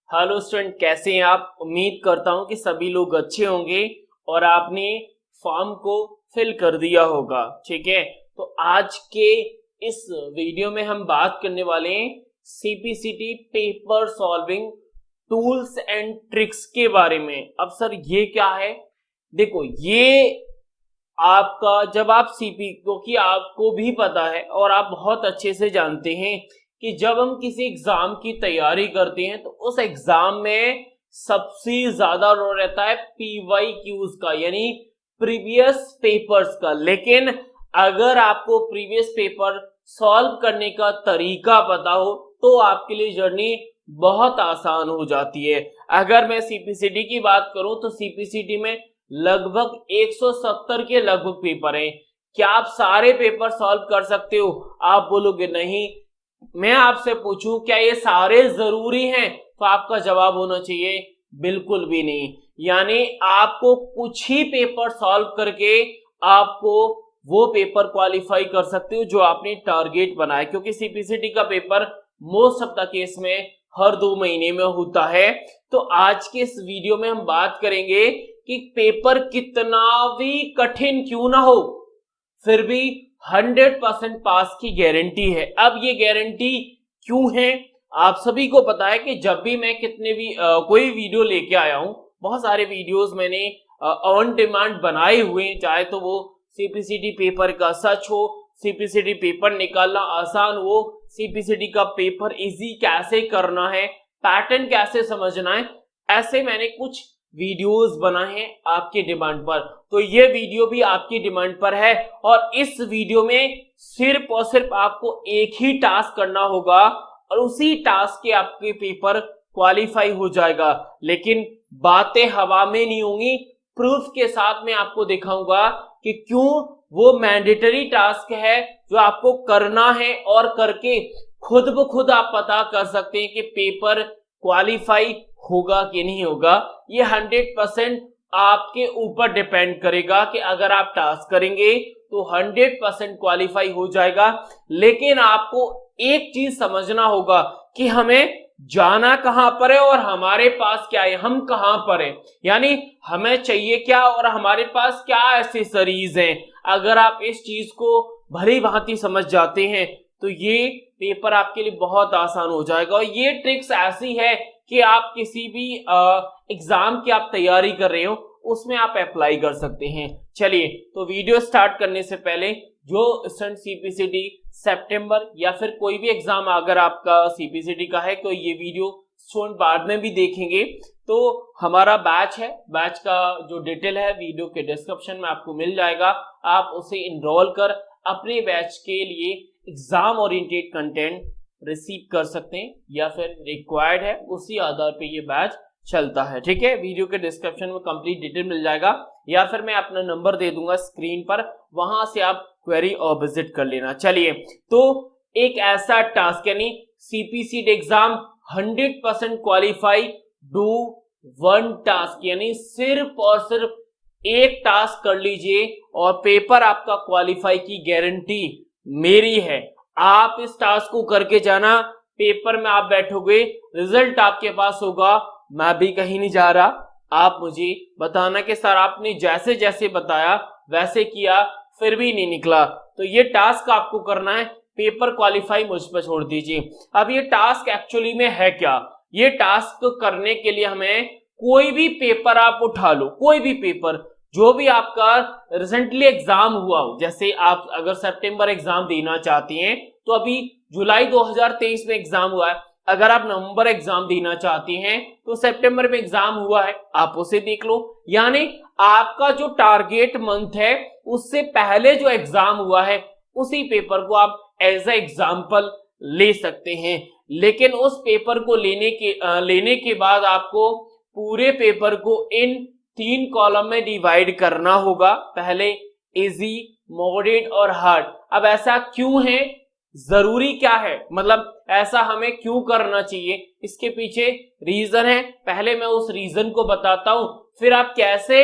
Hello student, कैसे हैं आप। उम्मीद करता हूं कि सभी लोग अच्छे होंगे और आपने फॉर्म को फिल कर दिया होगा। ठीक है, तो आज के इस वीडियो में हम बात करने वाले हैं CPCT paper solving tools and tricks के बारे में। अब सर ये क्या है? देखो, ये आपका जब आप सीपी, क्योंकि आपको भी पता है और आप बहुत अच्छे से जानते हैं कि जब हम किसी एग्जाम की तैयारी करते हैं तो उस एग्जाम में सबसे ज्यादा रोल रहता है पीवाई क्यूज का, यानी प्रीवियस पेपर्स का। लेकिन अगर आपको प्रीवियस पेपर सॉल्व करने का तरीका पता हो तो आपके लिए जर्नी बहुत आसान हो जाती है। अगर मैं सीपीसीटी की बात करूं तो सीपीसीटी में लगभग 170 के लगभग पेपर हैं। क्या आप सारे पेपर सॉल्व कर सकते हो? आप बोलोगे नहीं। मैं आपसे पूछूं क्या ये सारे जरूरी हैं, तो आपका जवाब होना चाहिए बिल्कुल भी नहीं। यानी आपको कुछ ही पेपर सॉल्व करके आपको वो पेपर क्वालिफाई कर सकते हो जो आपने टारगेट बनाया, क्योंकि सीपीसीटी का paper most of the case में हर 2 महीने में होता है। तो आज के इस वीडियो में हम बात करेंगे कि पेपर कितना भी कठिन क्यों ना हो, फिर भी 100% पास की गारंटी है। अब ये गारंटी क्यों है? आप सभी को पता है कि जब भी मैं कितने भी कोई वीडियो लेके आया हूं, बहुत सारे वीडियोस मैंने ऑन डिमांड बनाए हुए हैं, चाहे तो वो सीपीसीटी पेपर का सच हो, सीपीसीटी पेपर निकालना आसान हो, सीपीसीटी का पेपर इजी कैसे करना है, पैटर्न कैसे समझना है, ऐसे मैंने कुछ वीडियोस बनाए हैं आपके डिमांड पर। तो ये वीडियो भी आपकी डिमांड पर है और इस वीडियो में सिर्फ और सिर्फ आपको एक ही टास्क करना होगा और उसी टास्क के आपके पेपर क्वालिफाई हो जाएगा। लेकिन बातें हवा में नहीं होंगी, प्रूफ के साथ मैं आपको दिखाऊंगा कि क्यों वो मैंडेटरी टास्क है जो आपको करना है और करके खुद ब खुद आप पता कर सकते हैं कि पेपर क्वालिफाई होगा कि नहीं होगा। ये 100% आपके ऊपर डिपेंड करेगा कि अगर आप टास्क करेंगे तो 100% क्वालिफाई हो जाएगा। लेकिन आपको एक चीज समझना होगा कि हमें जाना कहां पर है और हमारे पास क्या है, हम कहां पर हैं, यानी हमें चाहिए क्या और हमारे पास क्या एक्सेसरीज हैं। अगर आप इस चीज को भली भांति समझ जाते हैं तो ये पेपर आपके लिए बहुत आसान हो जाएगा। और ये ट्रिक्स ऐसी है कि आप किसी भी एग्जाम की आप तैयारी कर रहे हो उसमें आप अप्लाई कर सकते हैं। चलिए, तो वीडियो स्टार्ट करने से पहले जो स्टूडेंट सीपीसीटी सितंबर या फिर कोई भी एग्जाम अगर आपका सीपीसीटी का है तो ये वीडियो स्टूडेंट बाद में भी देखेंगे। तो हमारा बैच है, बैच का जो डिटेल है वीडियो के डिस्क्रिप्शन में आपको मिल जाएगा। आप उसे इनरोल कर अपने बैच के लिए एग्जाम ओरिएंटेड कंटेंट रिसीव कर सकते हैं या फिर रिक्वायर्ड है उसी आधार पे ये बैच चलता है। ठीक है, वीडियो के डिस्क्रिप्शन में कंप्लीट डिटेल मिल जाएगा या फिर मैं अपना नंबर दे दूंगा स्क्रीन पर, वहां से आप क्वेरी और विजिट कर लेना। चलिए, तो एक ऐसा टास्क यानी CPCT exam 100% qualify do one task, यानी सिर्फ और सिर्फ एक टास्क कर लीजिए और पेपर आपका क्वालिफाई की गारंटी मेरी है। आप इस टास्क को करके जाना, पेपर में आप बैठोगे, रिजल्ट आपके पास होगा, मैं भी कहीं नहीं जा रहा। आप मुझे बताना कि सर आपने जैसे जैसे बताया वैसे किया फिर भी नहीं निकला, तो ये टास्क आपको करना है, पेपर क्वालिफाई मुझ पर छोड़ दीजिए। अब ये टास्क एक्चुअली में है क्या? ये टास्क करने के लिए हमें कोई भी पेपर आप उठा लो, कोई भी पेपर जो भी आपका रिसेंटली एग्जाम हुआ हो। जैसे आप अगर सितंबर एग्जाम देना चाहती हैं तो अभी जुलाई 2023 में एग्जाम हुआ है। अगर आप नवंबर एग्जाम देना चाहती हैं तो सितंबर में एग्जाम हुआ है, आप उसे देख लो। यानी आपका जो टारगेट मंथ है उससे पहले जो एग्जाम हुआ है उसी पेपर को आप एज ए एग्जाम्पल ले सकते हैं। लेकिन उस पेपर को लेने के बाद आपको पूरे पेपर को इन 3 कॉलम में डिवाइड करना होगा, पहले इजी, मॉडरेट और हार्ड। अब ऐसा क्यों है, जरूरी क्या है, मतलब ऐसा हमें क्यों करना चाहिए, इसके पीछे रीजन है। पहले मैं उस रीजन को बताता हूं, फिर आप कैसे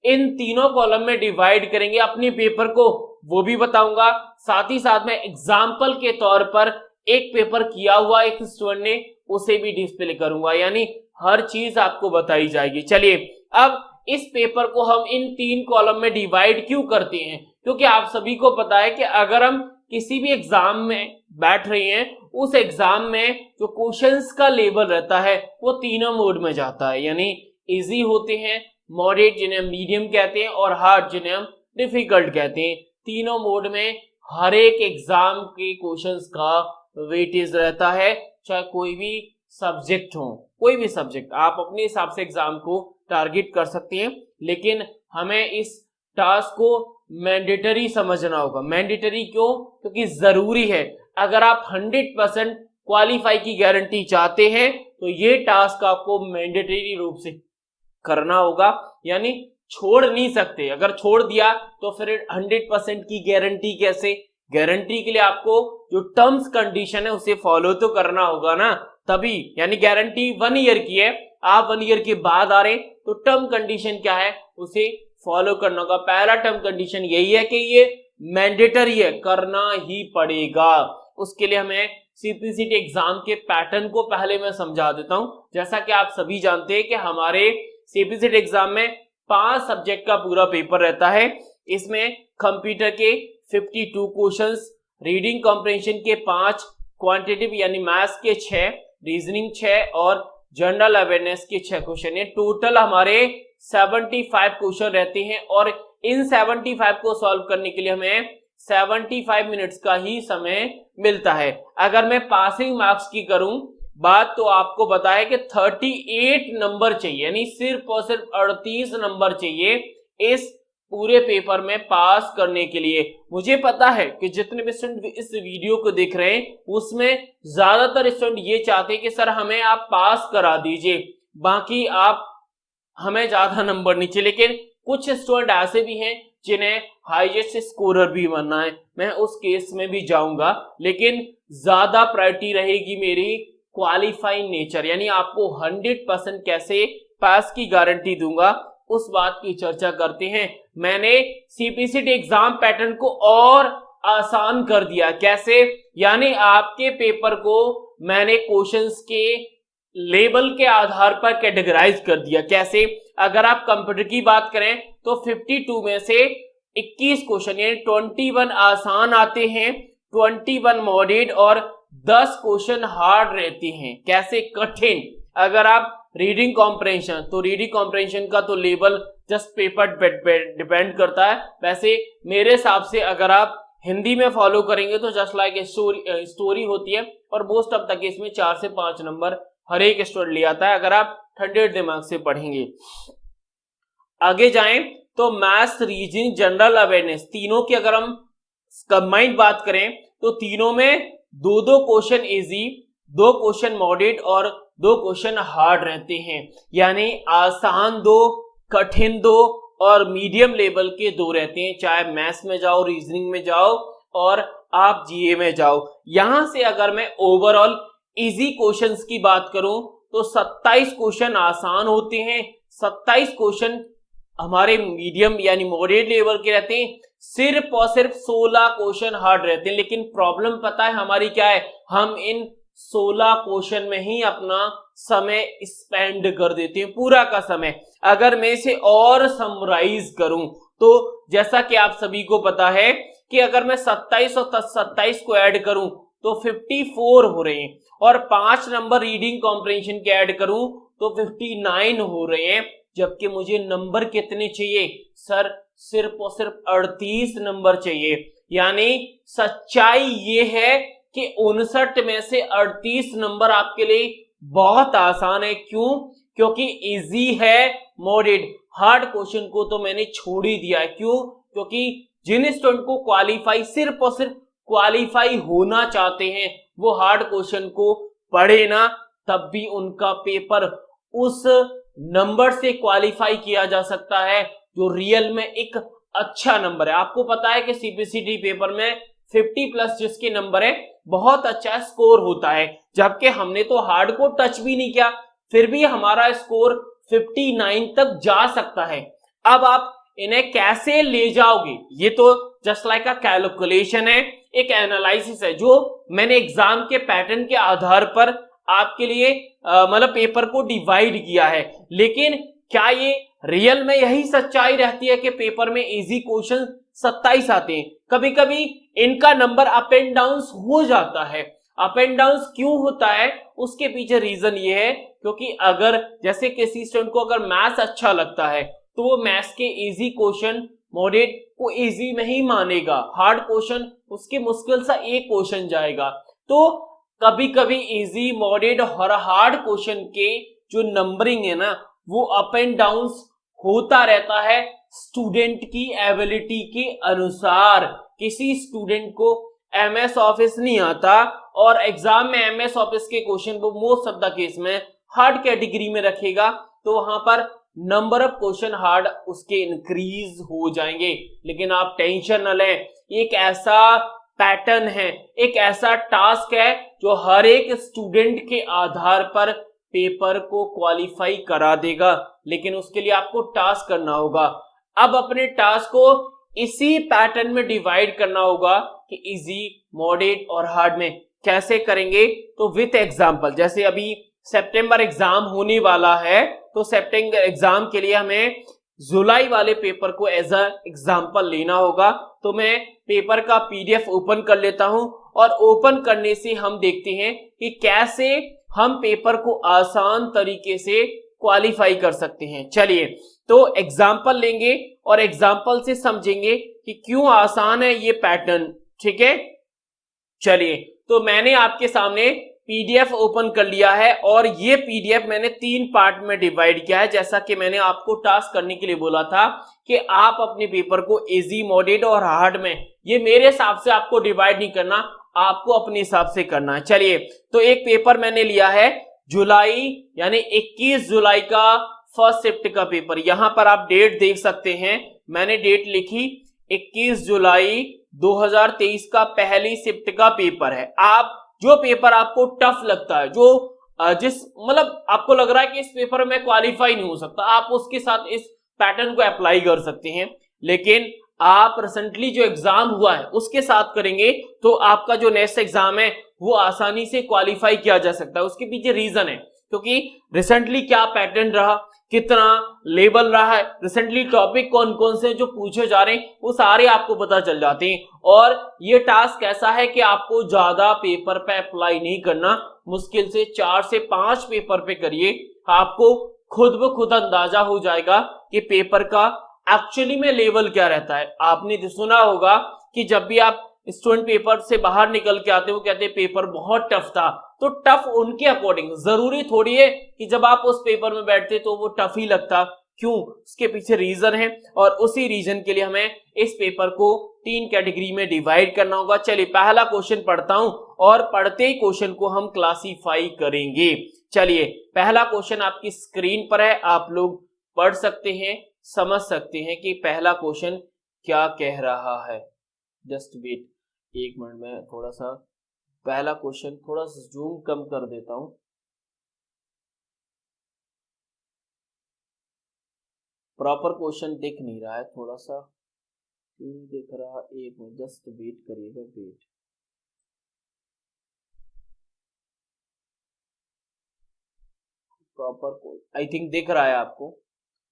इन तीनों कॉलम में डिवाइड करेंगे अपने पेपर को वो भी बताऊंगा। साथ ही साथ मैं एग्जाम्पल के तौर पर एक पेपर किया हुआ एक स्टूडेंट ने उसे भी डिस्प्ले करूंगा। यानी हर चीज आपको बताई जाएगी। चलिए, अब इस पेपर को हम इन 3 कॉलम में डिवाइड क्यों करते हैं? क्योंकि आप सभी को पता है कि अगर हम किसी भी एग्जाम में बैठ रहे हैं, उस एग्जाम में जो क्वेश्चंस का लेवल रहता है वो तीनों मोड में जाता है, यानी इजी होते हैं, मॉडरेट जिन्हें हम मीडियम कहते हैं, और हार्ड जिन्हें हम डिफिकल्ट कहते हैं। तीनों मोड में हर एक एग्जाम के क्वेश्चंस का वेटेज रहता है, चाहे कोई भी सब्जेक्ट हो, कोई भी सब्जेक्ट आप अपने हिसाब से एग्जाम को टारगेट कर सकते हैं, लेकिन हमें इस टास्क को मैंडेटरी समझना होगा। मैंडेटरी क्यों? क्योंकि जरूरी है। अगर आप 100% क्वालिफाई की गारंटी चाहते हैं तो ये टास्क आपको मैंडेटरी रूप से करना होगा, यानी छोड़ नहीं सकते। अगर छोड़ दिया तो फिर 100% की गारंटी कैसे? गारंटी के लिए आपको जो टर्म्स कंडीशन है उसे फॉलो तो करना होगा ना, तभी। यानी गारंटी 1 ईयर की है, आप 1 ईयर के बाद आ रहे हैं, तो टर्म कंडीशन क्या है उसे फॉलो करना होगा। पहला टर्म कंडीशन यही है कि ये मैंडेटरी है, करना ही पड़ेगा। उसके लिए हमें सीपीसीटी एग्जाम के पैटर्न को पहले मैं समझा देता हूं। जैसा कि आप सभी जानते हैं कि हमारे सीपीसीटी एग्जाम में 5 सब्जेक्ट का पूरा पेपर रहता है। इसमें कंप्यूटर के 52 क्वेश्चंस, रीडिंग कॉम्प्रिहेंशन के 5, क्वांटिटेटिव यानी मैथ्स के 6, रीजनिंग 6 और जनरल अवेयरनेस के 6 क्वेश्चन। ये टोटल हमारे 75 क्वेश्चन रहते हैं, और इन 75 को सॉल्व करने के लिए हमें 75 मिनट्स का ही समय मिलता है। अगर मैं पासिंग मार्क्स की करूं बात, तो आपको बताया कि 38 नंबर चाहिए, यानी सिर्फ और सिर्फ 38 नंबर चाहिए इस पूरे पेपर में पास करने के लिए। मुझे पता है कि जितने भी स्टूडेंट इस वीडियो को देख रहे हैं उसमें ज्यादातर स्टूडेंट ये चाहते हैं कि सर हमें आप पास करा दीजिए, बाकी आप हमें ज्यादा नंबर नहीं चाहिए। लेकिन कुछ स्टूडेंट ऐसे भी हैं जिन्हें हाईएस्ट स्कोरर भी बनना है, मैं उस केस में भी जाऊंगा, लेकिन ज्यादा प्रायोरिटी रहेगी मेरी क्वालिफाइंग नेचर, यानी आपको 100% कैसे पास की गारंटी दूंगा, उस बात की चर्चा करते हैं। मैंने सीपीसीटी एग्जाम पैटर्न को और आसान कर दिया। कैसे? यानी आपके पेपर को मैंने क्वेश्चंस के लेवल के आधार पर कैटेगराइज कर दिया। कैसे? अगर आप कंप्यूटर की बात करें तो 52 में से 21 क्वेश्चन यानी 21 आसान आते हैं, 21 मॉडरेट और 10 क्वेश्चन हार्ड रहते हैं। कैसे? कठिन। अगर आप रीडिंग कॉम्प्रिहेंशन, तो रीडिंग कॉम्प्रिहेंशन का तो लेवल जस्ट पेपर डिपेंड करता है। वैसे मेरे हिसाब से अगर आप हिंदी में फॉलो करेंगे तो जस्ट लाइक स्टोरी होती है, और मोस्ट ऑफ द केस में 4 से 5 नंबर हर एक स्टूडेंट ले आता है अगर आप 100 दिमाग से पढ़ेंगे। आगे जाएं तो मैथ्स, रीजनिंग, जनरल अवेयरनेस, तीनों की अगर हम कंबाइंड बात करें तो तीनों में 2-2 क्वेश्चन इजी, 2 क्वेश्चन मॉडरेट और 2 क्वेश्चन हार्ड रहते हैं। यानी आसान 2, कठिन 2 और मीडियम लेवल के 2 रहते हैं, चाहे मैथ्स में जाओ, रीजनिंग में जाओ और आप जीए में जाओ। यहां से अगर मैं ओवरऑल इजी क्वेश्चंस की बात करूं तो 27 क्वेश्चन आसान होते हैं, 27 क्वेश्चन हमारे मीडियम यानी मॉडरेट लेवल के रहते हैं, सिर्फ और सिर्फ 16 क्वेश्चन हार्ड रहते हैं। लेकिन प्रॉब्लम पता है हमारी क्या है? हम इन 16 क्वेश्चन में ही अपना समय स्पेंड कर देते हैं, पूरा का समय। अगर मैं इसे और समराइज करूं तो जैसा कि आप सभी को पता है कि अगर मैं 27 और 27 को ऐड करूं तो 54 हो रहे हैं, और 5 नंबर रीडिंग कॉम्प्रिहेंशन के ऐड करूं तो 59 हो रहे हैं। जबकि मुझे नंबर कितने चाहिए? सर सिर्फ और सिर्फ 38 नंबर चाहिए। यानी सच्चाई ये है कि 59 में से 38 नंबर आपके लिए बहुत आसान है। क्यों? क्योंकि इजी है, मॉडरेट। हार्ड क्वेश्चन को तो मैंने छोड़ ही दिया है। क्यों? क्योंकि जिन स्टूडेंट को क्वालिफाई, सिर्फ और सिर्फ क्वालिफाई होना चाहते हैं, वो हार्ड क्वेश्चन को पढ़े ना, तब भी उनका पेपर उस नंबर से क्वालिफाई किया जा सकता है जो रियल में एक अच्छा नंबर है। आपको पता है कि सीपीसीटी पेपर में 50+ जिसके नंबर है बहुत अच्छा स्कोर होता है, जबकि हमने तो हार्ड को टच भी नहीं किया, फिर भी हमारा स्कोर 59 तक जा सकता है। अब आप इन्हें कैसे ले जाओगे? ये तो जस्ट लाइक अ कैलकुलेशन है, एक एनालिसिस है जो मैंने एग्जाम के पैटर्न के आधार पर आपके लिए मतलब पेपर को डिवाइड किया है। लेकिन क्या ये रियल में यही सच्चाई रहती है कि पेपर में इजी क्वेश्चन 27 आते हैं? कभी कभी इनका नंबर अप एंड डाउन हो जाता है। अप एंड डाउन क्यों होता है, उसके पीछे रीजन ये है क्योंकि अगर जैसे किसी स्टूडेंट को अगर मैथ्स अच्छा लगता है तो वो मैथ्स के इजी क्वेश्चन मॉडरेट को इजी नहीं मानेगा, हार्ड क्वेश्चन उसके मुश्किल सा एक क्वेश्चन जाएगा। तो कभी कभी इजी मॉडरेट और हार्ड क्वेश्चन के जो नंबरिंग है ना वो अप एंड डाउन होता रहता है स्टूडेंट की एबिलिटी के अनुसार। किसी स्टूडेंट को एमएस ऑफिस नहीं आता और एग्जाम में एमएस ऑफिस के क्वेश्चन वो मोस्ट ऑफ द केस में हार्ड कैटेगरी में रखेगा तो वहां पर नंबर ऑफ क्वेश्चन हार्ड उसके इंक्रीज हो जाएंगे। लेकिन आप टेंशन न लें, एक ऐसा पैटर्न है, एक ऐसा टास्क है जो हर एक स्टूडेंट के आधार पर पेपर को क्वालिफाई करा देगा। लेकिन उसके लिए आपको टास्क करना होगा। अब अपने टास्क को इसी पैटर्न में डिवाइड करना होगा कि इजी, मॉडरेट और हार्ड में कैसे करेंगे। तो विथ एग्जांपल, जैसे अभी सितंबर एग्जाम होने वाला है तो सितंबर एग्जाम के लिए हमें जुलाई वाले पेपर को एज अ एग्जांपल लेना होगा। तो मैं पेपर का पीडीएफ ओपन कर लेता हूं और ओपन करने से हम देखते हैं कि कैसे हम पेपर को आसान तरीके से क्वालिफाई कर सकते हैं। चलिए तो एग्जांपल लेंगे और एग्जांपल से समझेंगे कि क्यों आसान है ये पैटर्न। ठीक है, चलिए तो मैंने आपके सामने पीडीएफ ओपन कर लिया है और ये पीडीएफ मैंने 3 पार्ट में डिवाइड किया है। जैसा कि मैंने आपको टास्क करने के लिए बोला था कि आप अपने पेपर को इजी, मॉडरेट और हार्ड में, ये मेरे हिसाब से आपको डिवाइड नहीं करना, आपको अपने हिसाब से करना है। चलिए तो एक पेपर मैंने लिया है जुलाई यानी 21 जुलाई का फर्स्ट शिफ्ट का पेपर। यहां पर आप डेट देख सकते हैं, मैंने डेट लिखी 21 जुलाई 2023 का पहली शिफ्ट का पेपर है। आप जो पेपर आपको टफ लगता है, जो जिस मतलब आपको लग रहा है कि इस पेपर में क्वालिफाई नहीं हो सकता, आप उसके साथ इस पैटर्न को अप्लाई कर सकते हैं। लेकिन आप रिसेंटली जो एग्जाम हुआ है उसके साथ करेंगे तो आपका जो नेक्स्ट एग्जाम है वो आसानी से क्वालिफाई किया जा सकता है। उसके पीछे रीजन है क्योंकि रिसेंटली क्या पैटर्न रहा, कितना लेवल रहा है, रिसेंटली टॉपिक कौन कौन से जो पूछे जा रहे हैं वो सारे आपको पता चल जाते हैं। और ये टास्क ऐसा है कि आपको ज्यादा पेपर पे अप्लाई नहीं करना, मुश्किल से 4 से 5 पेपर पे करिए, आपको खुद ब खुद अंदाजा हो जाएगा कि पेपर का एक्चुअली में लेवल क्या रहता है। आपने सुना होगा कि जब भी आप स्टूडेंट पेपर से बाहर निकल के आते हो कहते हैं पेपर बहुत टफ था, तो टफ उनके अकॉर्डिंग, जरूरी थोड़ी है कि जब आप उस पेपर में बैठते तो वो टफ ही लगता। क्यों, उसके पीछे रीजन है और उसी रीजन के लिए हमें इस पेपर को 3 कैटेगरी में डिवाइड करना होगा। चलिए पहला क्वेश्चन पढ़ता हूं और पढ़ते ही क्वेश्चन को हम क्लासीफाई करेंगे। चलिए पहला क्वेश्चन आपकी स्क्रीन पर है, आप लोग पढ़ सकते हैं, समझ सकते हैं कि पहला क्वेश्चन क्या कह रहा है। जस्ट वेट 1 मिनट में थोड़ा सा पहला क्वेश्चन थोड़ा सा जूम कम कर देता हूं। प्रॉपर क्वेश्चन दिख नहीं रहा है, थोड़ा सा क्यों दिख रहा, 1 मिनट जस्ट वेट करिएगा, वेट। प्रॉपर आई थिंक दिख रहा है आपको।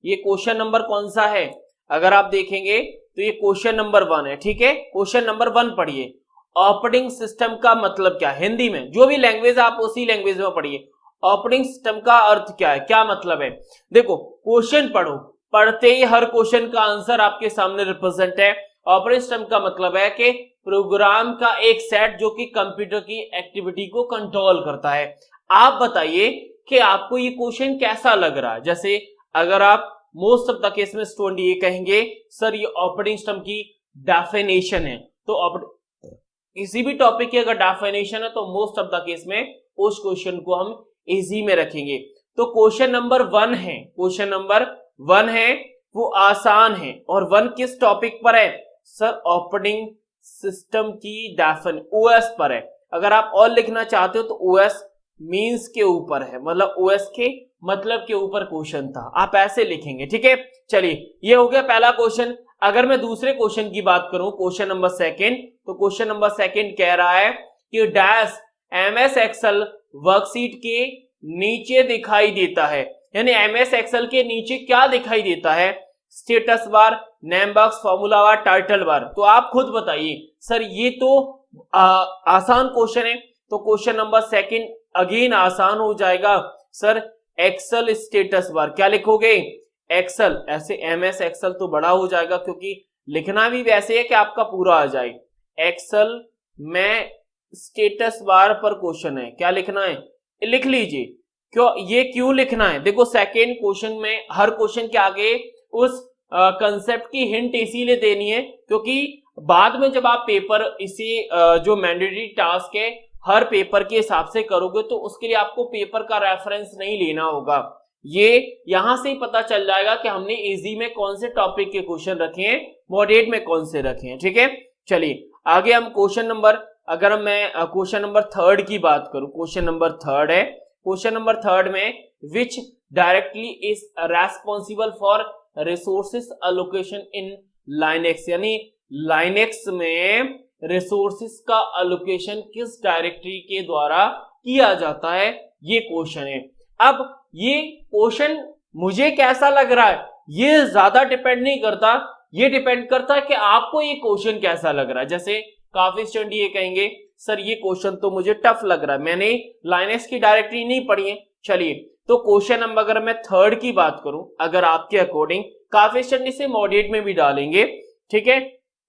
ये क्वेश्चन नंबर कौन सा है, अगर आप देखेंगे तो ये क्वेश्चन नंबर 1 है। ठीक है, क्वेश्चन नंबर 1 पढ़िए। ऑपरेटिंग सिस्टम का मतलब क्या है, हिंदी में जो भी लैंग्वेज आप उसी लैंग्वेज में पढ़िए। ऑपरेटिंग सिस्टम का अर्थ क्या है, क्या मतलब है। देखो क्वेश्चन पढ़ो, पढ़ते ही हर क्वेश्चन का आंसर आपके सामने रिप्रेजेंट है। ऑपरेटिंग सिस्टम का मतलब है कि प्रोग्राम का एक सेट जो कि कंप्यूटर की एक्टिविटी को कंट्रोल करता है। आप बताइए कि आपको ये क्वेश्चन कैसा लग रहा है। जैसे अगर आप मोस्ट ऑफ द केस में स्टूडेंट ये कहेंगे सर ये ऑपरेटिंग सिस्टम की डेफिनेशन है, तो किसी भी टॉपिक की अगर डेफिनेशन है तो मोस्ट ऑफ द केस में उस क्वेश्चन को हम इजी में रखेंगे। तो क्वेश्चन नंबर 1 है, क्वेश्चन नंबर 1 है वो आसान है। और 1 किस टॉपिक पर है सर, ऑपरेटिंग सिस्टम की डेफिनेशन ओएस पर है। अगर आप और लिखना चाहते हो तो ओएस मींस के ऊपर है, मतलब ओएस के मतलब के ऊपर क्वेश्चन था, आप ऐसे लिखेंगे। ठीक है, चलिए ये हो गया पहला क्वेश्चन। अगर मैं दूसरे क्वेश्चन की बात करूं, क्वेश्चन नंबर 2, तो क्वेश्चन नंबर 2 कह रहा है कि डैश एमएस एक्सेल वर्कशीट के नीचे दिखाई देता है, यानी एमएस एक्सेल के नीचे क्या दिखाई देता है? Status bar, name box, formula bar, title bar. तो आप खुद बताइए सर, ये तो आसान क्वेश्चन है। तो क्वेश्चन नंबर सेकंड अगेन आसान हो जाएगा सर। एक्सेल स्टेटस बार क्या लिखोगे? एक्सेल, ऐसे एमएस एक्सेल तो बड़ा हो जाएगा क्योंकि लिखना भी वैसे है कि आपका पूरा आ जाए। एक्सेल में स्टेटस बार पर क्वेश्चन है, क्या लिखना है? लिख लीजिए। क्यों लिखना है? देखो सेकेंड क्वेश्चन में हर क्वेश्चन के आगे उस कंसेप्ट की हिंट इसीलिए देनी है क्योंकि बाद में जब आप पेपर इसी जो मैंडेटरी टास्क है हर पेपर के हिसाब से करोगे तो उसके लिए आपको पेपर का रेफरेंस नहीं लेना होगा। ये यहां से ही पता चल जाएगा कि हमने इजी में कौन से टॉपिक के क्वेश्चन रखे हैं, मॉडरेट में कौन से रखे हैं। ठीक है, चलिए आगे हम क्वेश्चन नंबर, अगर मैं क्वेश्चन नंबर थर्ड की बात करूं, क्वेश्चन नंबर थर्ड है। क्वेश्चन नंबर थर्ड में विच directly is responsible for resources allocation in Linux, यानी लाइनेक्स में रिसोर्सेस का अलोकेशन किस डायरेक्टरी के द्वारा किया जाता है, ये क्वेश्चन है। अब ये क्वेश्चन मुझे कैसा लग रहा है ये ज्यादा डिपेंड नहीं करता, ये डिपेंड करता है कि आपको ये क्वेश्चन कैसा लग रहा है। जैसे काफी स्टूडेंट ये कहेंगे सर ये क्वेश्चन तो मुझे टफ लग रहा है, मैंने लाइनेक्स की डायरेक्टरी नहीं पढ़ी है। चलिए, तो क्वेश्चन नंबर अगर मैं थर्ड की बात करूं, अगर आपके अकॉर्डिंग, काफी स्टूडेंट इसे मॉडरेट में भी डालेंगे। ठीक है,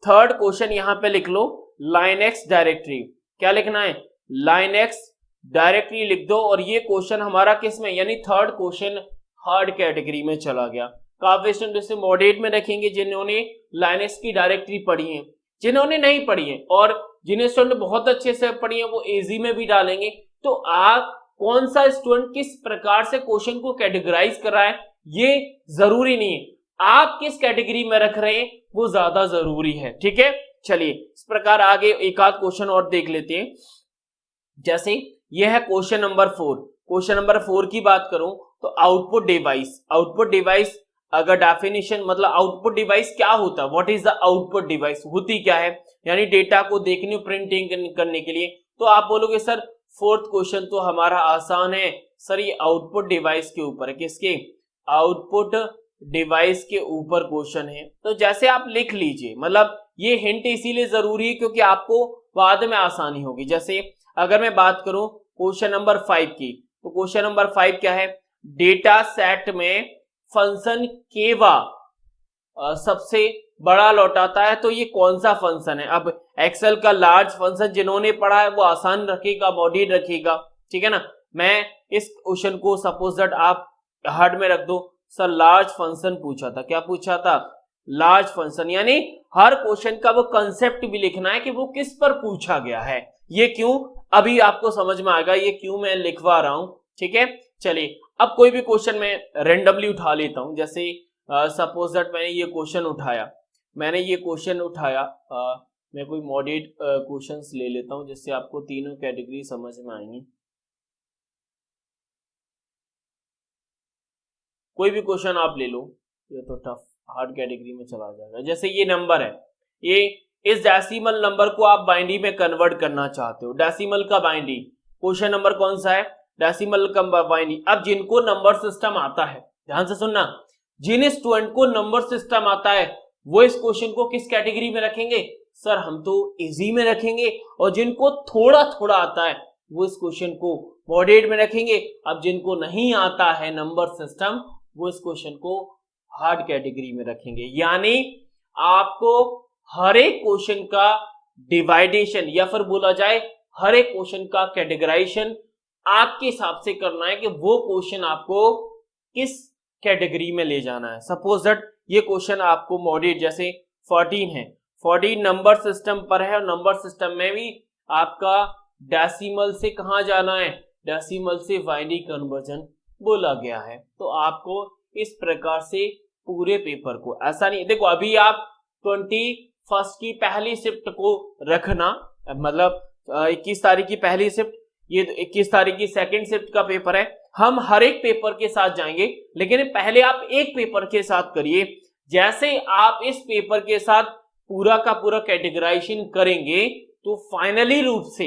थर्ड क्वेश्चन यहां पे लिख लो लाइनेक्स डायरेक्टरी। क्या लिखना है? लाइनेक्स डायरेक्टरी लिख दो। और ये क्वेश्चन हमारा किस में, यानी थर्ड क्वेश्चन हार्ड कैटेगरी में चला गया। काफी स्टूडेंट इसे मॉडरेट में रखेंगे जिन्होंने लाइनेक्स की डायरेक्टरी पढ़ी है, जिन्होंने नहीं पढ़ी है और जिन्हें स्टूडेंट बहुत अच्छे से पढ़ी है वो इजी में भी डालेंगे। तो आप कौन सा स्टूडेंट किस प्रकार से क्वेश्चन को कैटेगराइज कर रहा है ये जरूरी नहीं है, आप किस कैटेगरी में रख रहे हैं वो ज्यादा जरूरी है। ठीक है, चलिए इस प्रकार आगे एक आध क्वेश्चन और देख लेते हैं। जैसे यह है क्वेश्चन नंबर 4। क्वेश्चन नंबर 4 की बात करूं तो आउटपुट डिवाइस, आउटपुट डिवाइस अगर डेफिनेशन, मतलब आउटपुट डिवाइस क्या होता है, what is the output device, होती क्या है, यानी डेटा को देखने प्रिंटिंग करने के लिए। तो आप बोलोगे सर फोर्थ क्वेश्चन तो हमारा आसान है सर, ये आउटपुट डिवाइस के ऊपर है। किसके? आउटपुट डिवाइस के ऊपर क्वेश्चन है। तो जैसे आप लिख लीजिए, मतलब ये हिंट इसीलिए जरूरी है क्योंकि आपको बाद में आसानी होगी। जैसे अगर मैं बात करूं क्वेश्चन नंबर 5 की, तो क्वेश्चन नंबर 5 क्या है? डेटा सेट में फंक्शन केवा सबसे बड़ा लौटाता है, तो ये कौन सा फंक्शन है? अब एक्सेल का लार्ज फंक्शन जिन्होंने पढ़ा है वो आसान रखेगा, मॉडरेट रखेगा। ठीक है ना, मैं इस क्वेश्चन को सपोज दैट आप हार्ड में रख दो। सर लार्ज फंक्शन पूछा था, क्या पूछा था? लार्ज फंक्शन, यानी हर क्वेश्चन का वो कंसेप्ट भी लिखना है कि वो किस पर पूछा गया है। ये क्यों, अभी आपको समझ में आएगा ये क्यों मैं लिखवा रहा हूं। ठीक है, चलिए अब कोई भी क्वेश्चन मैं रेंडमली उठा लेता हूं। जैसे सपोज दैट मैंने ये क्वेश्चन उठाया, मैं कोई मॉडरेट क्वेश्चंस ले लेता हूं जिससे आपको तीनों कैटेगरी समझ में आएंगी। कोई भी क्वेश्चन आप ले लो, ये तो टफ हार्ड कैटेगरी में चला जाएगा। जैसे ये नंबर है, ये इस डेसिमल नंबर को आप बाइनरी में कन्वर्ट करना चाहते हो, डेसिमल का बाइनरी। क्वेश्चन नंबर कौन सा है? डेसिमल का बाइनरी। अब जिनको नंबर सिस्टम आता है, ध्यान से सुनना, जिन स्टूडेंट को नंबर सिस्टम आता है वो इस क्वेश्चन को किस कैटेगरी में रखेंगे? सर हम तो इजी में रखेंगे। और जिनको थोड़ा थोड़ा आता है वो इस क्वेश्चन को मॉडरेट में रखेंगे। अब जिनको नहीं आता है नंबर सिस्टम वो इस क्वेश्चन को हार्ड कैटेगरी में रखेंगे। यानी आपको हर एक क्वेश्चन का डिवाइडेशन या फिर बोला जाए हर एक क्वेश्चन का कैटेगराइजेशन आपके हिसाब से करना है कि वो क्वेश्चन आपको किस कैटेगरी में ले जाना है। सपोज दैट ये क्वेश्चन आपको मॉडरेट, जैसे 14 है, 14 नंबर सिस्टम पर है और नंबर सिस्टम में भी आपका डेसिमल से कहां जाना है? डेसिमल से बाइनरी कन्वर्जन बोला गया है। तो आपको इस प्रकार से पूरे पेपर को, ऐसा नहीं देखो अभी आप 21 की पहली शिफ्ट को रखना, मतलब 21 तारीख की पहली शिफ्ट, ये 21 तारीख की सेकंड शिफ्ट का पेपर है। हम हर एक पेपर के साथ जाएंगे, लेकिन पहले आप एक पेपर के साथ करिए। जैसे आप इस पेपर के साथ पूरा का पूरा कैटेगराइजेशन करेंगे तो फाइनली रूप से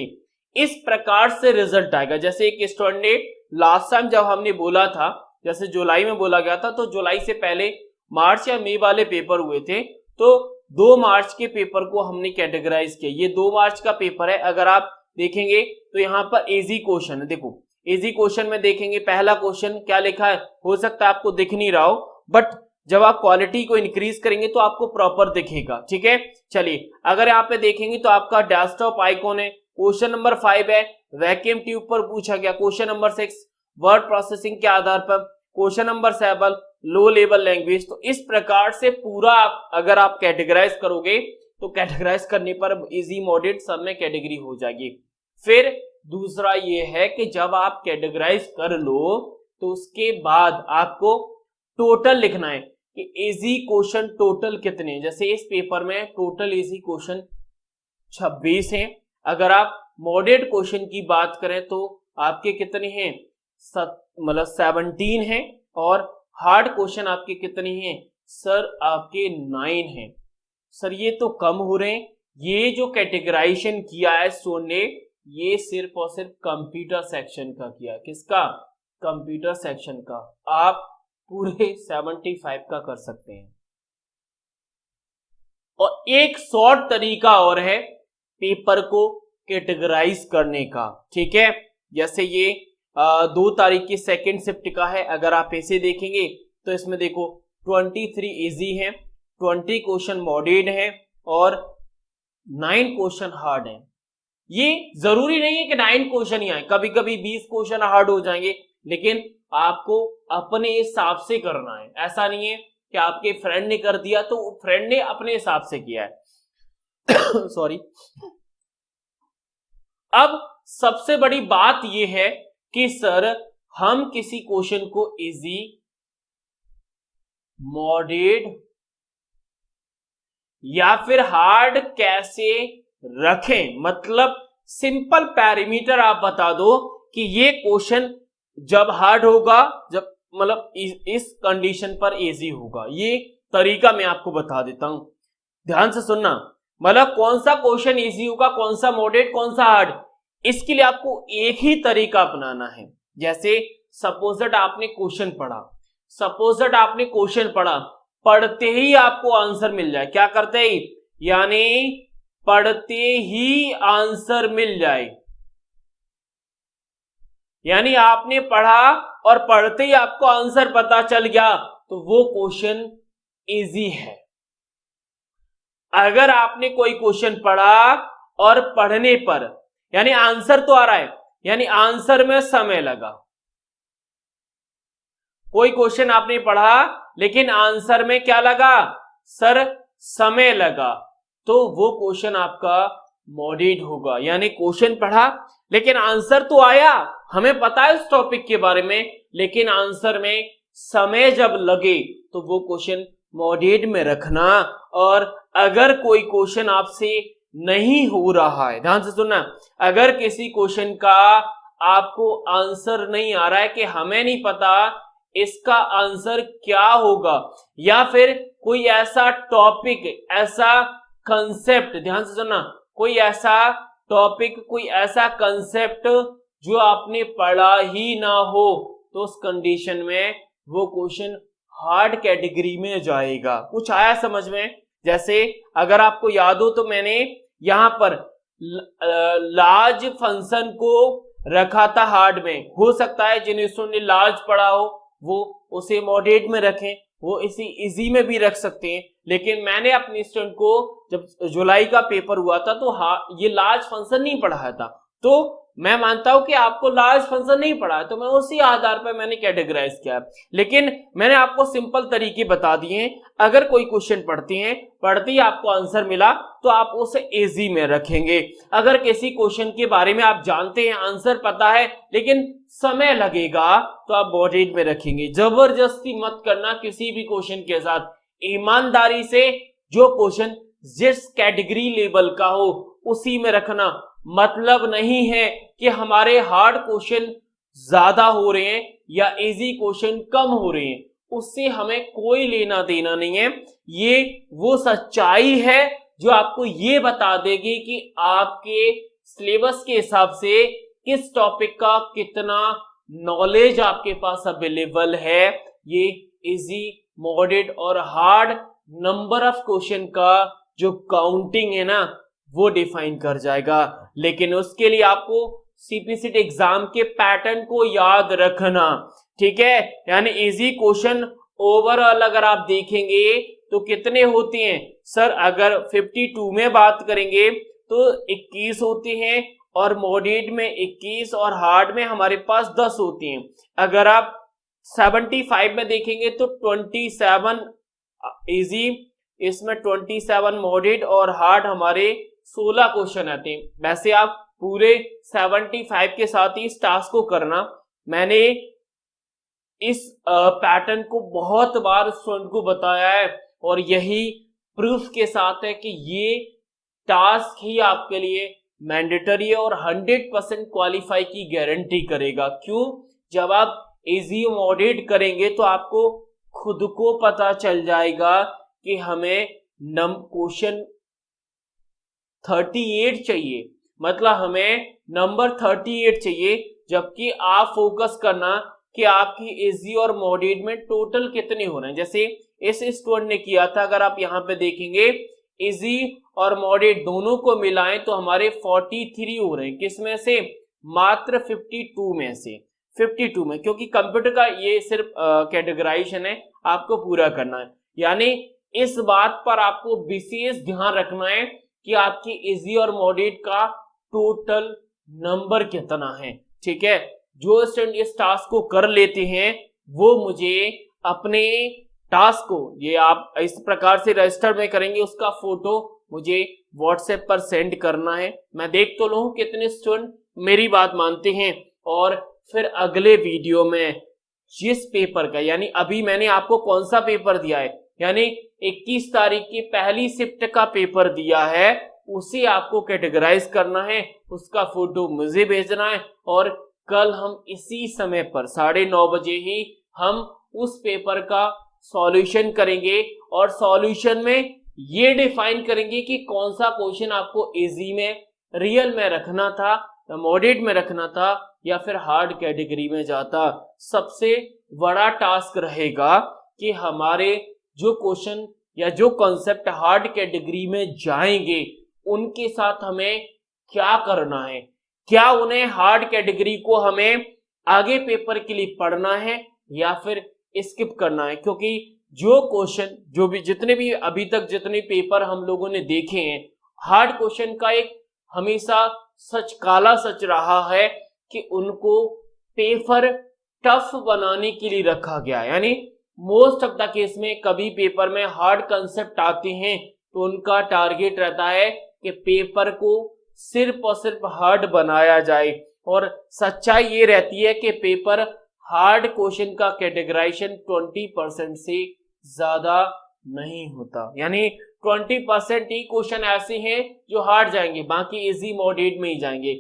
इस प्रकार से रिजल्ट आएगा। जैसे एक स्टूडेंट ने लास्ट टाइम जब हमने बोला था, जैसे जुलाई में बोला गया था, तो जुलाई से पहले मार्च या मई वाले पेपर हुए थे, तो 2 मार्च के पेपर को हमने कैटेगराइज किया। ये 2 मार्च का पेपर है। अगर आप देखेंगे तो यहाँ पर इजी क्वेश्चन है। देखो इजी क्वेश्चन में देखेंगे पहला क्वेश्चन क्या लिखा है, हो सकता है आपको दिख नहीं रहा हो, बट जब आप क्वालिटी को इंक्रीज करेंगे तो आपको प्रॉपर दिखेगा। ठीक है, चलिए अगर यहाँ पे देखेंगे तो आपका डेस्कटॉप आइकॉन है। क्वेश्चन नंबर 5 है वैक्यूम ट्यूब पर पूछा गया। क्वेश्चन नंबर 6 वर्ड प्रोसेसिंग के आधार पर। Question number 7 low level language. तो इस प्रकार से पूरा अगर आप कैटेगराइज करोगे तो कैटेगराइज करने पर इजी मॉडरेट सब में कैटेगरी हो जाएगी। फिर दूसरा ये है कि जब आप कैटेगराइज कर लो तो उसके बाद आपको टोटल लिखना है कि इजी क्वेश्चन टोटल कितने हैं। जैसे इस पेपर में टोटल इजी क्वेश्चन 26 हैं। अगर आप मॉडरेट क्वेश्चन की बात करें तो आपके कितने हैं, मतलब 17 हैं। और हार्ड क्वेश्चन आपके कितने हैं सर, आपके 9 हैं। सर ये तो कम हो रहे हैं। ये जो कैटेगराइजेशन किया है स्टूडेंट ने, ये सिर्फ और सिर्फ कंप्यूटर सेक्शन का किया। किसका, कंप्यूटर सेक्शन का। आप पूरे 75 का कर सकते हैं। और एक शॉर्ट तरीका और है पेपर को कैटेगराइज करने का। ठीक है, जैसे ये 2 तारीख की सेकेंड शिफ्ट का है। अगर आप ऐसे देखेंगे तो इसमें देखो 23 इजी है, 20 क्वेश्चन मॉडरेट है और 9 क्वेश्चन हार्ड है। ये जरूरी नहीं है कि 9 क्वेश्चन ही आए, कभी कभी 20 क्वेश्चन हार्ड हो जाएंगे, लेकिन आपको अपने हिसाब से करना है। ऐसा नहीं है कि आपके फ्रेंड ने कर दिया तो फ्रेंड ने अपने हिसाब से किया है। सॉरी। अब सबसे बड़ी बात यह है कि सर हम किसी क्वेश्चन को इजी, मॉडरेट या फिर हार्ड कैसे रखें। मतलब सिंपल पैरामीटर आप बता दो कि ये क्वेश्चन जब हार्ड होगा, जब मतलब इस कंडीशन पर इजी होगा। ये तरीका मैं आपको बता देता हूं, ध्यान से सुनना। मतलब कौन सा क्वेश्चन इजी होगा, कौन सा मॉडरेट, कौन सा हार्ड, इसके लिए आपको एक ही तरीका अपनाना है। जैसे सपोज दैट आपने क्वेश्चन पढ़ा, सपोज दैट आपने क्वेश्चन पढ़ा, पढ़ते ही आपको आंसर मिल जाए। क्या करते ही, यानी पढ़ते ही आंसर मिल जाए। यानी आपने पढ़ा और पढ़ते ही आपको आंसर पता चल गया तो वो क्वेश्चन इजी है। अगर आपने कोई क्वेश्चन पढ़ा और पढ़ने पर यानी आंसर तो आ रहा है, यानी आंसर में समय लगा। कोई क्वेश्चन आपने पढ़ा लेकिन आंसर में क्या लगा सर, समय लगा, तो वो क्वेश्चन आपका मॉडरेट होगा। यानी क्वेश्चन पढ़ा लेकिन आंसर तो आया, हमें पता है उस टॉपिक के बारे में, लेकिन आंसर में समय जब लगे तो वो क्वेश्चन मॉडरेट में रखना। और अगर कोई क्वेश्चन आपसे नहीं हो रहा है, ध्यान से सुनना, अगर किसी क्वेश्चन का आपको आंसर नहीं आ रहा है कि हमें नहीं पता इसका आंसर क्या होगा, या फिर कोई ऐसा टॉपिक, ऐसा कंसेप्ट, ध्यान से सुनना, कोई ऐसा टॉपिक, कोई ऐसा कंसेप्ट जो आपने पढ़ा ही ना हो, तो उस कंडीशन में वो क्वेश्चन हार्ड कैटेगरी में जाएगा। कुछ आया समझ में? जैसे अगर आपको याद हो तो मैंने यहां पर लार्ज फंक्शन को रखा था हार्ड में। हो सकता है जिन स्टूडेंट ने लार्ज पढ़ा हो वो उसे मॉडरेट में रखें, वो इसी इजी में भी रख सकते हैं। लेकिन मैंने अपने स्टूडेंट को जब जुलाई का पेपर हुआ था तो ये लार्ज फंक्शन नहीं पढ़ाया था, तो मैं मानता हूं कि आपको लार्ज फंक्शन नहीं पढ़ा है, तो मैं उसी आधार पर मैंने कैटेगराइज किया। लेकिन मैंने आपको सिंपल तरीके बता दिए हैं। अगर कोई क्वेश्चन पढ़ते हैं, पढ़ते ही आपको आंसर मिला तो आप उसे इजी में रखेंगे। अगर किसी क्वेश्चन के बारे में आप जानते हैं, आंसर पता है, लेकिन समय लगेगा, तो आप मॉडरेट में रखेंगे। जबरदस्ती मत करना किसी भी क्वेश्चन के साथ। ईमानदारी से जो क्वेश्चन जिस कैटेगरी लेवल का हो उसी में रखना। मतलब नहीं है कि हमारे हार्ड क्वेश्चन ज्यादा हो रहे हैं या इजी क्वेश्चन कम हो रहे हैं, उससे हमें कोई लेना देना नहीं है। ये वो सच्चाई है जो आपको ये बता देगी कि आपके सिलेबस के हिसाब से किस टॉपिक का कितना नॉलेज आपके पास अवेलेबल है, ये इजी, मॉडरेट और हार्ड नंबर ऑफ क्वेश्चन का जो काउंटिंग है ना वो डिफाइन कर जाएगा। लेकिन उसके लिए आपको सीपीसीटी एग्जाम के पैटर्न को याद रखना, ठीक है। यानी इजी क्वेश्चन ओवरऑल अगर आप देखेंगे तो कितने होते हैं सर, अगर 52 में बात करेंगे तो 21 होते हैं, और मॉडरेट में 21 और हार्ड में हमारे पास 10 होती हैं। अगर आप 75 में देखेंगे तो 27 इजी, इसमें 27 मॉडरेट और हार्ड हमारे 16 क्वेश्चन आते हैं। वैसे आप पूरे 75 के साथ ही इस टास्क को करना। मैंने इस पैटर्न को बहुत बार स्टूडेंट को बताया है और यही प्रूफ के साथ है कि ये टास्क ही आपके लिए मैंडेटरी है और 100% क्वालिफाई की गारंटी करेगा। क्यों? जब आप इजी मॉडरेट करेंगे तो आपको खुद को पता चल जाएगा कि हमें क्वेश्चन 38 चाहिए, मतलब हमें नंबर 38 चाहिए, जबकि आप फोकस करना कि आपकी इजी और मॉडरेट में टोटल कितने हो रहे हैं। जैसे इस स्टूडेंट ने किया था, अगर आप यहाँ पे देखेंगे इजी और मॉडरेट दोनों को मिलाएं तो हमारे 43 हो रहे हैं। किसमें से? मात्र 52 में से, 52 में, क्योंकि कंप्यूटर का ये सिर्फ कैटेगराइजेशन है, आपको पूरा करना है। यानी इस बात पर आपको विशेष ध्यान रखना है कि आपकी इजी और मॉडरेट का टोटल नंबर कितना है, ठीक है। जो स्टूडेंट इस टास्क को कर लेते हैं वो मुझे अपने टास्क को, ये आप इस प्रकार से रजिस्टर में करेंगे, उसका फोटो मुझे व्हाट्सएप पर सेंड करना है। मैं देख तो लूं कितने स्टूडेंट मेरी बात मानते हैं, और फिर अगले वीडियो में जिस पेपर का, यानी अभी मैंने आपको कौन सा पेपर दिया है, यानी 21 तारीख की पहली शिफ्ट का पेपर दिया है, उसे आपको कैटेगराइज करना है, उसका फोटो मुझे भेजना है, और कल हम इसी समय पर 9:30 बजे ही हम उस पेपर का सॉल्यूशन करेंगे, और सॉल्यूशन में ये डिफाइन करेंगे कि कौन सा क्वेश्चन आपको इजी में, रियल में रखना था, मॉडरेट में रखना था, या फिर हार्ड कैटेगरी में जाता। सबसे बड़ा टास्क रहेगा कि हमारे जो क्वेश्चन या जो कॉन्सेप्ट हार्ड कैटेगरी में जाएंगे उनके साथ हमें क्या करना है, क्या उन्हें हार्ड कैटेगरी को हमें आगे पेपर के लिए पढ़ना है या फिर स्किप करना है। क्योंकि जो क्वेश्चन, जो भी जितने भी अभी तक जितने पेपर हम लोगों ने देखे हैं, हार्ड क्वेश्चन का एक हमेशा सच, काला सच रहा है कि उनको पेपर टफ बनाने के लिए रखा गया। यानी मोस्ट ऑफ द केस में कभी पेपर में हार्ड कंसेप्ट आते हैं तो उनका टारगेट रहता है कि पेपर को सिर्फ और सिर्फ हार्ड बनाया जाए, और सच्चाई ये रहती है कि पेपर हार्ड क्वेश्चन का कैटेगराइजेशन 20% से ज्यादा नहीं होता। यानी 20% ही क्वेश्चन ऐसे हैं जो हार्ड जाएंगे, बाकी इजी मॉडरेट में ही जाएंगे।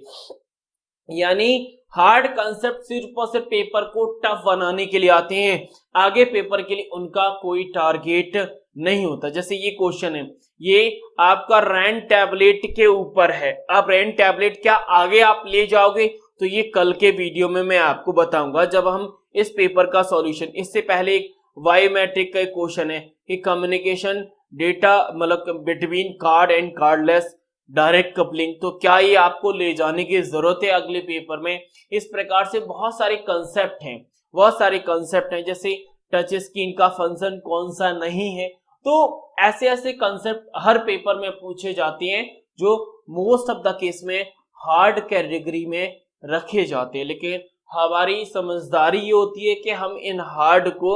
यानी हार्ड कंसेप्ट सिर्फ और सिर्फ पेपर को टफ बनाने के लिए आते हैं, आगे पेपर के लिए उनका कोई टारगेट नहीं होता। जैसे ये क्वेश्चन है, ये आपका रैन टैबलेट के ऊपर है। आप रैन टैबलेट क्या आगे आप ले जाओगे, तो ये कल के वीडियो में मैं आपको बताऊंगा जब हम इस पेपर का सॉल्यूशन। इससे पहले एक बायोमेट्रिक का एक क्वेश्चन है कि कम्युनिकेशन डेटा मतलब between card and cardless direct coupling, तो क्या ये आपको ले जाने की जरूरत है अगले पेपर में। इस प्रकार से बहुत सारे कंसेप्ट हैं, बहुत सारे कंसेप्ट हैं, जैसे टच स्क्रीन का फंक्शन कौन सा नहीं है। तो ऐसे ऐसे कंसेप्ट हर पेपर में पूछे जाते हैं जो मोस्ट ऑफ द केस में हार्ड कैटेगरी में रखे जाते हैं। लेकिन हमारी समझदारी ये होती है कि हम इन हार्ड को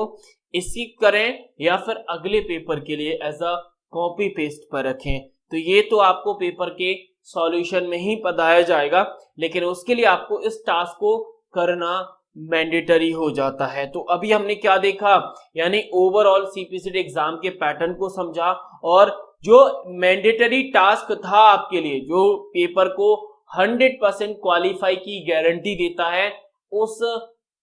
इसी करें या फिर अगले पेपर के लिए एज अ कॉपी पेस्ट पर रखें। तो ये तो आपको पेपर के सॉल्यूशन में ही बताया जाएगा, लेकिन उसके लिए आपको इस टास्क को करना मैंडेटरी हो जाता है। तो अभी हमने क्या देखा, यानी ओवरऑल सीपीसीटी एग्जाम के पैटर्न को समझा, और जो मैंडेटरी टास्क था आपके लिए, जो पेपर को 100% क्वालिफाई की गारंटी देता है, उस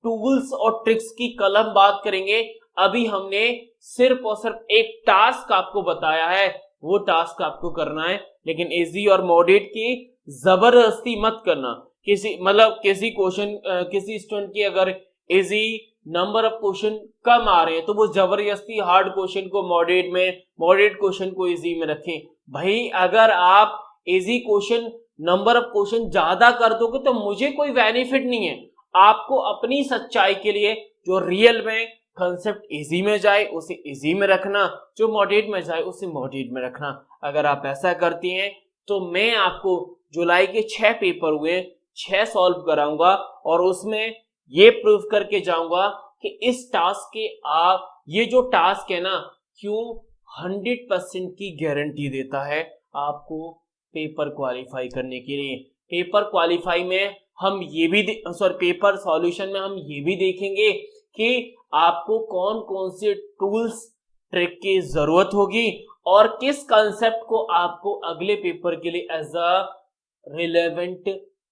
टूल्स और ट्रिक्स की कल हम बात करेंगे। अभी हमने सिर्फ और सिर्फ एक टास्क आपको बताया है, वो टास्क आपको करना है। लेकिन इजी और मॉडरेट की जबरदस्ती मत करना। किसी क्वेश्चन किसी स्टूडेंट की अगर इजी नंबर ऑफ क्वेश्चन कम आ रहे हैं तो वो जबरदस्ती हार्ड क्वेश्चन को मॉडरेट में, मॉडरेट क्वेश्चन को इजी में रखें। भाई अगर आप easy question, number of question ज्यादा कर दोगे तो मुझे कोई बेनिफिट नहीं है। आपको अपनी सच्चाई के लिए जो रियल में कंसेप्ट इजी में जाए उसे इजी में रखना, जो मॉडरेट में जाए उसे मॉडरेट में रखना। अगर आप ऐसा करती हैं तो मैं आपको जुलाई के 6 पेपर हुए 6 सॉल्व कराऊंगा और उसमें ये प्रूव करके जाऊंगा कि इस टास्क के आप, ये जो टास्क है ना, क्यों 100% की गारंटी देता है आपको पेपर क्वालिफाई करने के लिए। पेपर क्वालिफाई में हम ये भी पेपर सॉल्यूशन में हम ये भी देखेंगे कि आपको कौन कौन से टूल्स, ट्रिक की जरूरत होगी और किस कंसेप्ट को आपको अगले पेपर के लिए एज अ रिलेवेंट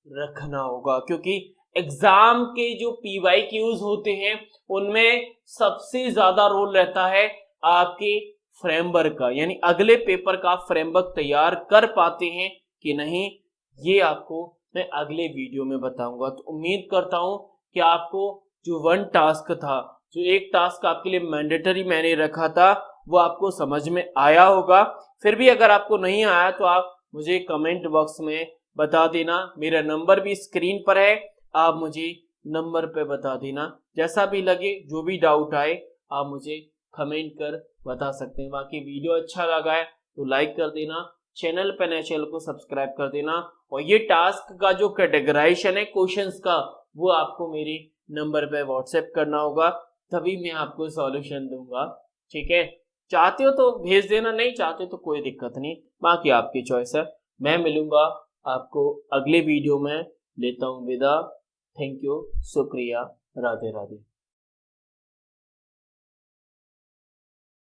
रखना होगा। क्योंकि एग्जाम के जो PYQs होते हैं उनमें सबसे ज्यादा रोल रहता है आपके फ्रेमवर्क का, यानी अगले पेपर का फ्रेमवर्क तैयार कर पाते हैं कि नहीं, ये आपको मैं अगले वीडियो में बताऊंगा। तो उम्मीद करता हूं कि आपको जो वन टास्क था, जो एक टास्क आपके लिए मैंडेटरी मैंने रखा था, वो आपको समझ में आया होगा। फिर भी अगर आपको नहीं आया तो आप मुझे कमेंट बॉक्स में बता देना। मेरा नंबर भी स्क्रीन पर है, आप मुझे नंबर पे बता देना। जैसा भी लगे, जो भी डाउट आए, आप मुझे कमेंट कर बता सकते हैं। बाकी वीडियो अच्छा लगा है तो लाइक कर देना, चैनल पे नए चैनल को सब्सक्राइब कर देना और ये टास्क का जो कैटेगराइजेशन है क्वेश्चंस का, वो आपको मेरे नंबर पे व्हाट्सएप करना होगा, तभी मैं आपको सॉल्यूशन दूंगा। ठीक है, चाहते हो तो भेज देना, नहीं चाहते तो कोई दिक्कत नहीं, बाकी आपकी चॉइस है। मैं मिलूंगा आपको अगले वीडियो में, लेता हूँ विदा। थैंक यू, शुक्रिया, राधे राधे।